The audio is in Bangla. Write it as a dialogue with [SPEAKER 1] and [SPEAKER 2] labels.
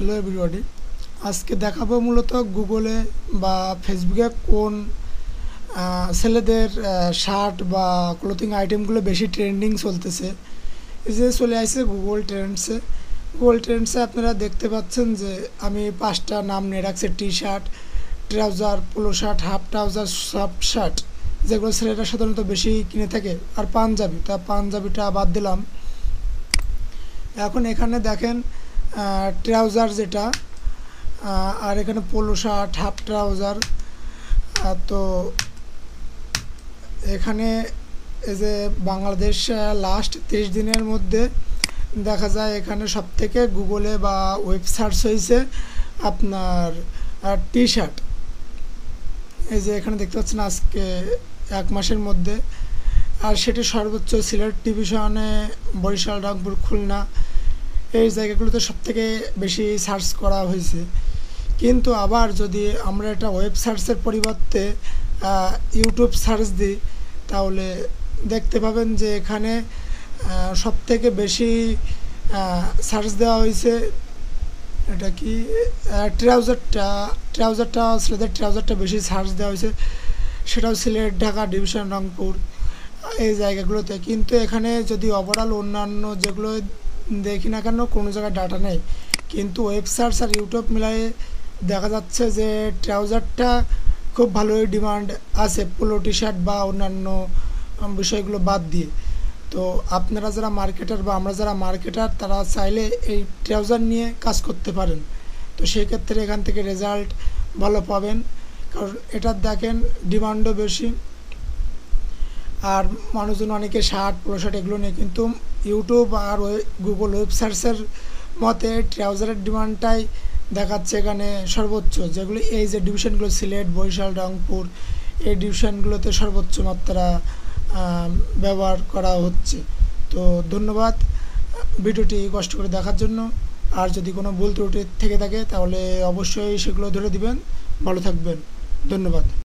[SPEAKER 1] হ্যালো এভরিবডি, আজকে দেখাবো মূলত গুগলে বা ফেসবুকে কোন ছেলেদের শার্ট বা ক্লোথিং আইটেমগুলো বেশি ট্রেন্ডিং চলতেছে। এই যে চলে আসছে গুগল ট্রেন্ডসে আপনারা দেখতে পাচ্ছেন যে আমি 5টা নাম নিয়ে রাখছি: T shirt, trouser, polo shirt, half trouser, soft shirt, যেগুলো ছেলেরা সাধারণত বেশি কিনে থাকে, আর পাঞ্জাবি। তা পাঞ্জাবিটা বাদ দিলাম। এখন এখানে দেখেন ট্রাউজার যেটা, আর এখানে পোলো শার্ট, হাফ ট্রাউজার। তো এখানে এই যে বাংলাদেশ লাস্ট 30 দিনের মধ্যে দেখা যায় এখানে সবথেকে গুগলে বা ওয়েব সার্চ হয়েছে আপনার টি শার্ট। এই যে এখানে দেখতে পাচ্ছেন আজকে 1 মাসের মধ্যে, আর সেটি সর্বোচ্চ সিলেট ডিভিশনে বরিশাল, রংপুর, খুলনা এই জায়গাগুলোতে সবথেকে বেশি সার্চ করা হয়েছে। কিন্তু আবার যদি আমরা এটা ওয়েব সার্চের পরিবর্তে ইউটিউব সার্চ দিই, তাহলে দেখতে পাবেন যে এখানে সবথেকে বেশি সার্চ দেওয়া হয়েছে এটা কি ট্রাউজারটা ছেলেদের ট্রাউজারটা বেশি সার্চ দেওয়া হয়েছে, সেটাও সিলেট, ঢাকা ডিভিশন, রংপুর এই জায়গাগুলোতে। কিন্তু এখানে যদি ওভারঅল অন্যান্য যেগুলো দেখি না কেন কোনো জায়গায় ডাটা নেই, কিন্তু ওয়েব সার্চ আর ইউটিউব মিলাই দেখা যাচ্ছে যে ট্রাউজারটা খুব ভালোই ডিমান্ড আছে, পোলো টি শার্ট বা অন্যান্য বিষয়গুলো বাদ দিয়ে। তো আপনারা যারা মার্কেটার বা আমরা যারা মার্কেটার, তারা চাইলে এই ট্রাউজার নিয়ে কাজ করতে পারেন। তো সেই ক্ষেত্রে এখান থেকে রেজাল্ট ভালো পাবেন, কারণ এটার দেখেন ডিমান্ডও বেশি, আর মানুষজন অনেকে শার্ট, পোলো শার্ট এগুলো নেই। কিন্তু ইউটিউব আর গুগল ওয়েব সার্চের মতে ট্রাউজারের ডিমান্ডটাই দেখাচ্ছে এখানে সর্বোচ্চ, যেগুলো এই যে ডিভিশনগুলো সিলেট, বরিশাল, রংপুর এই ডিভিশনগুলোতে সর্বোচ্চ মাত্রা ব্যবহার করা হচ্ছে। তো ধন্যবাদ ভিডিওটি কষ্ট করে দেখার জন্য। আর যদি কোনো ভুল ত্রুটি থেকে থাকে তাহলে অবশ্যই সেগুলো ধরে দিবেন। ভালো থাকবেন, ধন্যবাদ।